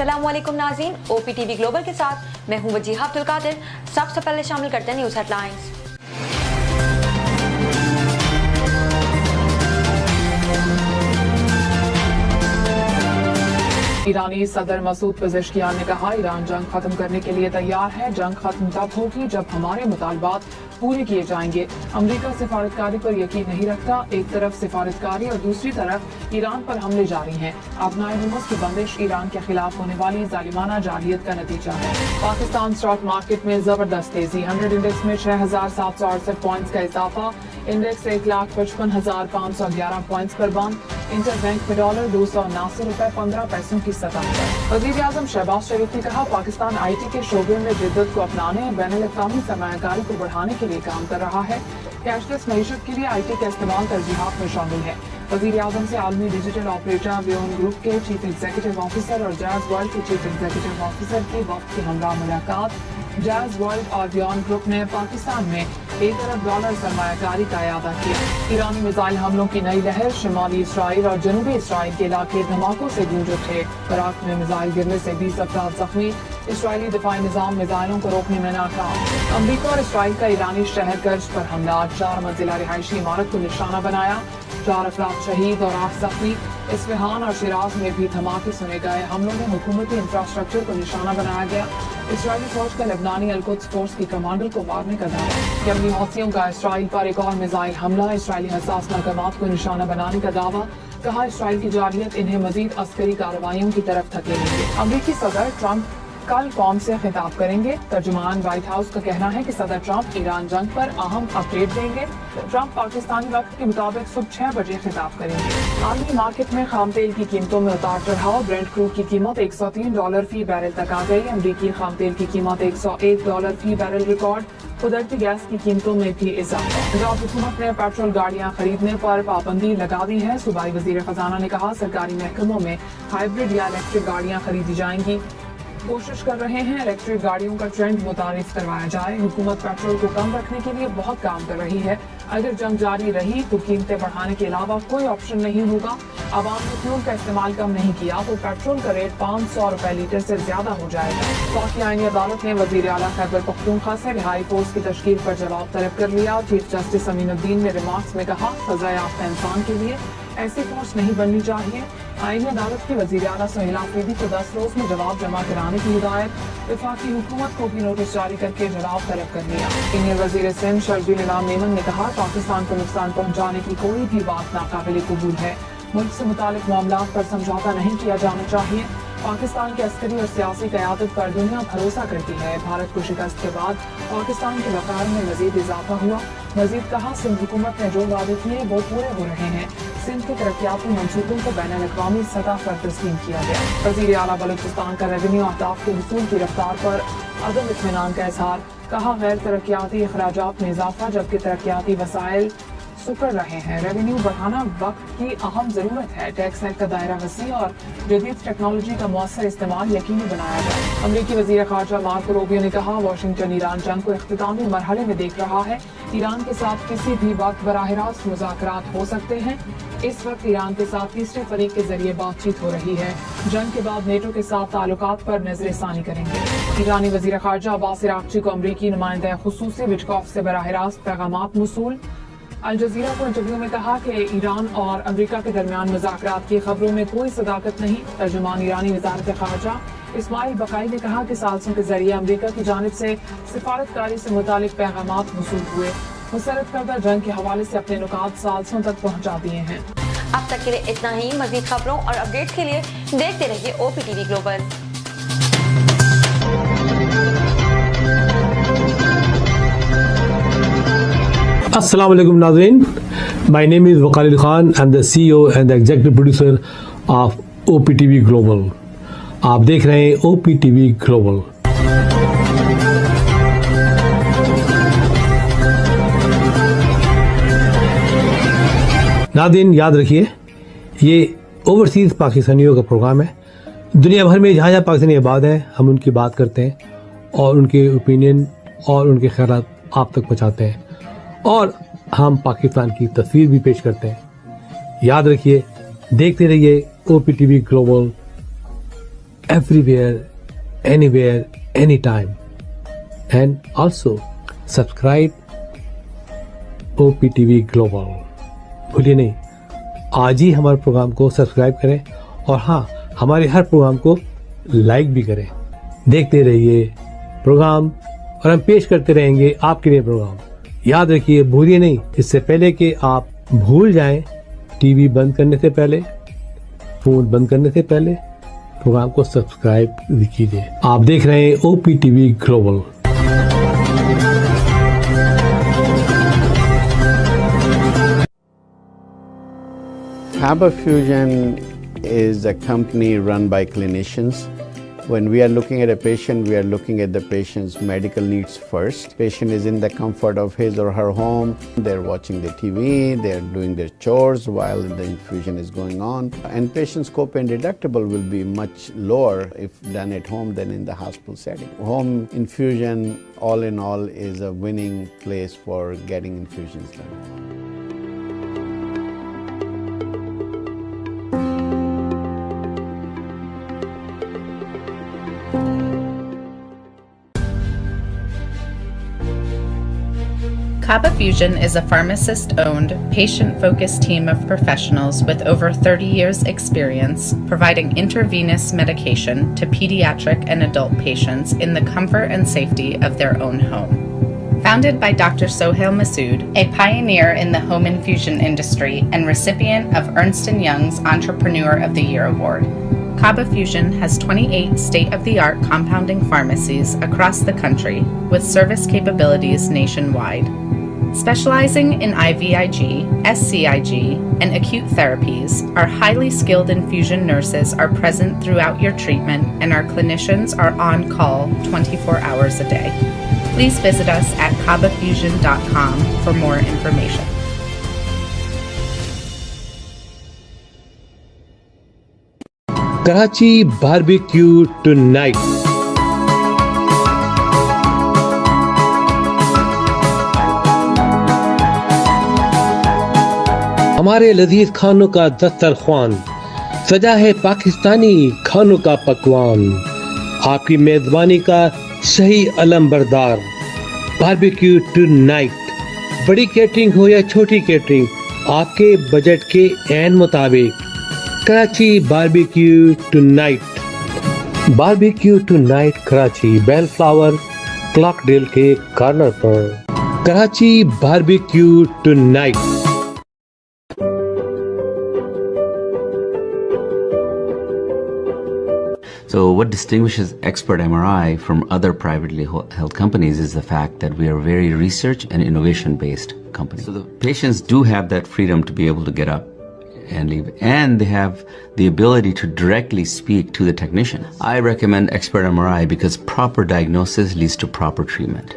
अस्सलाम वालेकुम नाज़रीन, OPTV ग्लोबल के साथ मैं हूं वजीहा अब्दुल कादिर। सबसे पहले शामिल करते हैं न्यूज़ हेडलाइंस। ईरानी सदर मसूद पेज़ेश्कियान ने कहा, ईरान जंग खत्म करने के लिए तैयार है। जंग खत्म तब होगी जब हमारे मुतालबात पूरे किए जाएंगे। अमेरिका सिफारतकारी पर यकीन नहीं रखता। एक तरफ सिफारतकारी और दूसरी तरफ ईरान पर हमले जारी हैं। अपनाए हुर्मुज़ की बंदिश ईरान के खिलाफ होने वाली जालिमाना जारहियत का नतीजा है। पाकिस्तान स्टॉक मार्केट में जबरदस्त तेजी। 100 इंडेक्स में 6,768 पॉइंट्स का इजाफा। इंडेक्स 1,55,511 पॉइंट्स पर बंद। इंटरबैंक में डॉलर 279 रुपए 15 पैसों की सतह पर। वज़ीर आज़म शहबाज शरीफ ने कहा, पाकिस्तान IT के शोबे में जिद्दत को अपनाने, बैनुल-अक़वामी सरमायाकारी को बढ़ाने के लिए काम कर रहा है। कैशलेस मईशत के लिए IT का इस्तेमाल तरजीहात में शामिल है। वज़ीर आज़म से आलमी डिजिटल ऑपरेटर व्योम ग्रुप के चीफ एग्जीक्यूटिव ऑफिसर और जैज़ वर्ल्ड के चीफ एग्जीक्यूटिव ऑफिसर की वक्त की हमरा मुलाकात। जैज़ वर्ल्ड और व्योम ग्रुप ने पाकिस्तान में $1 अरब सरमायाकारी का इरादा किया। ईरानी मिसाइल हमलों की नई लहर। शुमाली इसराइल और जनूबी इसराइल के इलाके धमाकों से गूंज उठे। इराक में मिसाइल गिरने से 20 अफराद जख्मी। इसराइली दिफाई निजाम मिसाइलों को रोकने में नाकाम। अमरीका और इसराइल का ईरानी शहर कर्ज पर हमला। 4 मंजिला रिहायशी इमारत को निशाना बनाया। 4 अफराद शहीद और 8 जख्मी। इस्फहान और शिराज में भी धमाके सुने गए। हमलों में हुकूमती इंफ्रास्ट्रक्चर को निशाना बनाया गया। इसराइली फौज का लेबनानी अल-कुद्स फोर्स की कमांडर को मारने का दावा। यमनी हौसियों का इसराइल पर एक और मिसाइल हमला। इसराइली हसास मकामात को निशाना बनाने का दावा। कहा, इसराइल की जारहियत इन्हें मजीद अस्करी कार्रवाइयों की तरफ धकेलेंगे। अमरीकी सदर ट्रंप कल कौम से खिताब करेंगे। तर्जुमान व्हाइट हाउस का कहना है कि सदर ट्रंप ईरान जंग पर अहम अपडेट देंगे। ट्रंप पाकिस्तानी वक्त के मुताबिक सुबह 6 बजे खिताब करेंगे। आलमी मार्केट में खाम तेल की कीमतों में उतार चढ़ाव। ब्रेंट क्रूड की कीमत $103 फी बैरल तक आ गई। अमरीकी खाम तेल की कीमत $101 फी बैरल रिकॉर्ड। कुदरती गैस की कीमतों में भी इजाफा। पंजाब हुकूमत ने पेट्रोल गाड़ियां खरीदने पर पाबंदी लगा दी है। सूबाई वजीर खजाना ने कहा, सरकारी महकमों में हाइब्रिड या इलेक्ट्रिक गाड़ियां खरीदी जाएंगी। कोशिश कर रहे हैं इलेक्ट्रिक गाड़ियों का ट्रेंड मुतारिफ करवाया जाए। हुकूमत पेट्रोल को कम रखने के लिए बहुत काम कर रही है। अगर जंग जारी रही तो कीमतें बढ़ाने के अलावा कोई ऑप्शन नहीं होगा। आवाम ने फ्यूल का इस्तेमाल कम नहीं किया तो पेट्रोल का रेट 500 रुपए लीटर से ज्यादा हो जाएगा। वफाकी आईनी अदालत ने वजीर आला खैबर पख्तूनख्वा से रिहाई फोर्स की तश्कील पर जवाब तलब कर लिया। चीफ जस्टिस अमीनुद्दीन ने रिमार्क्स में कहा, सजा याफ्ता इंसान के लिए ऐसी फोर्स नहीं बननी चाहिए। आईनी अदालत की वजीर आला सुहेल आफरीदी को 10 रोज में जवाब जमा कराने की हिदायत। वफाकी हुकूमत को भी नोटिस जारी करके जवाब तलब कर लिया। सीनियर वजीर सिंध शर्जील इनाम मेमन ने कहा, पाकिस्तान को नुकसान पहुँचाने की कोई भी बात नाकाबिल कबूल है। मुल्क से मुतालिक मामलात पर समझौता नहीं किया जाना चाहिए। पाकिस्तान की अस्करी और सियासी क़यादत पर दुनिया भरोसा करती है। भारत को शिकस्त के बाद पाकिस्तान के वक़ार में मजीद इजाफा हुआ। मजीद कहा, सिंध हुकूमत ने जो वादे किए वो पूरे हो रहे हैं। सिंध के तरक्याती मंसूबों को बैनुल-अक़वामी सतह पर तस्लीम किया गया। वज़ीर आला बलूचिस्तान का रेवेन्यू अहदाफ के हुसूल की रफ्तार पर अदम इत्मीनान का इजहार। कहा, गैर तरक्याती अखराजात में इजाफा जबकि तरक्याती वसाइल सुकर रहे हैं। रेवेन्यू बढ़ाना वक्त की अहम जरूरत है। टैक्स एक्ट का दायरा वसी और जदीद टेक्नोलॉजी का मौसर इस्तेमाल यकीनी बनाया जाए। अमरीकी वज़ीर ख़ारजा मार्को रूबियो ने कहा, वाशिंगटन ईरान जंग को इख्तितामी मरहले में देख रहा है। ईरान के साथ किसी भी वक्त बराह रास्त मुज़ाकरात हो सकते हैं। इस वक्त ईरान के साथ तीसरे फरीक के जरिए बातचीत हो रही है। जंग के बाद नेटो के साथ ताल्लुकात पर नजरसानी करेंगे। ईरानी वज़ीर ख़ारजा अब्बास अराग़ची को अमरीकी नुमाइंदा खुसूसी विटकॉफ से बराह रास्त पैगामात मौसूल। अल जज़ीरा को इंटरव्यू में कहा कि ईरान और अमेरिका के दरमियान मुज़ाकरात की खबरों में कोई सदाकत नहीं। तर्जुमान ईरानी वज़ारत ख़ारजा इस्माइल बकाई ने कहा कि सालसों के जरिए अमेरिका की जानिब से सिफारतकारी से मुतालिक पैगामात मौसूल हुए। मुसर्रत करदा जंग के हवाले से अपने नुकात सालसों तक पहुँचा दिए हैं। अब तक के लिए इतना ही। मज़ीद खबरों और अपडेट के लिए देखते रहिए OPTV global. Assalamu alaikum Nazreen. My name is Waqar Khan. I'm the CEO and the executive producer of OPTV Global. आप देख रहे हैं OPTV Global. नाज़रीन याद रखिए, ये ओवरसीज़ पाकिस्तानियों का प्रोग्राम है। दुनिया भर में जहाँ जहाँ पाकिस्तानी आबाद हैं हम उनकी बात करते हैं और उनके ओपिनियन और उनके ख्यालात आप तक पहुँचाते हैं और हम पाकिस्तान की तस्वीर भी पेश करते हैं। याद रखिए, देखते रहिए OPTV global. everywhere, anywhere, anytime. And also subscribe OPTV Global. بھولیے نہیں, آج ہی ہمارے پروگرام کو سبسکرائب کریں اور ہاں ہمارے ہر پروگرام کو لائک بھی کریں. دیکھتے رہیے پروگرام اور ہم پیش کرتے رہیں گے آپ کے لیے پروگرام. یاد رکھیے, بھولیے نہیں, اس سے پہلے کہ آپ بھول جائیں, ٹی وی بند کرنے سے پہلے, فون بند کرنے سے پہلے پروگرام کو سبسکرائب کیجیے. آپ دیکھ رہے ہیں OPTV global. Kaba Fusion is a company run by clinicians. When we are looking at a patient, we are looking at the patient's medical needs first. Patient is in the comfort of his or her home. They're watching the TV, they're doing their chores while the infusion is going on. And patient's copay and deductible will be much lower if done at home than in the hospital setting. Home infusion, all in all, is a winning place for getting infusions done. Kaba Fusion is a pharmacist-owned, patient-focused team of professionals with over 30 years' experience providing intravenous medication to pediatric and adult patients in the comfort and safety of their own home. Founded by Dr. Sohail Masood, a pioneer in the home infusion industry and recipient of Ernst & Young's Entrepreneur of the Year Award, Kaba Fusion has 28 state-of-the-art compounding pharmacies across the country with service capabilities nationwide. Specializing in IVIG, SCIG, and acute therapies, our highly skilled infusion nurses are present throughout your treatment and our clinicians are on call 24 hours a day. Please visit us at kabafusion.com for more information. Karachi barbecue tonight. ہمارے لذیذ کھانوں کا دسترخوان سجا ہے پاکستانی کھانوں کا پکوان. آپ کی میزبانی کا صحیح علم بردار باربیکیو ٹو نائٹ. بڑی کیٹرنگ ہو یا چھوٹی کیٹرنگ, آپ کے بجٹ کے عین مطابق Karachi barbecue tonight. Barbecue tonight Karachi, bell flower clock deal کے کارنر پر. Karachi barbecue tonight. So what distinguishes Expert MRI from other privately held companies is the fact that we are a very research and innovation based company. So the patients do have that freedom to be able to get up and leave, and they have the ability to directly speak to the technician. I recommend Expert MRI because proper diagnosis leads to proper treatment.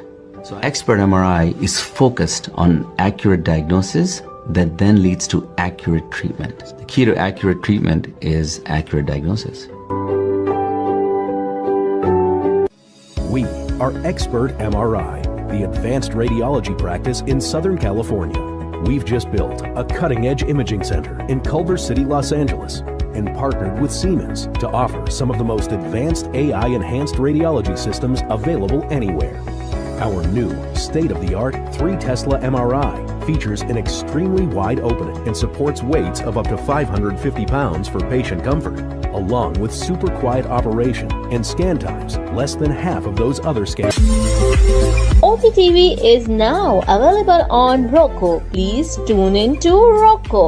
So Expert MRI is focused on accurate diagnosis that then leads to accurate treatment. The key to accurate treatment is accurate diagnosis. We are Expert MRI, the advanced radiology practice in Southern California. We've just built a cutting-edge imaging center in Culver City, Los Angeles, and partnered with Siemens to offer some of the most advanced AI-enhanced radiology systems available anywhere. Our new state-of-the-art 3 Tesla MRI features an extremely wide opening and supports weights of up to 550 pounds for patient comfort, along with super quiet operation and scan times less than half of those other scans. OPTV is now available on Roku. Please tune in to Roku.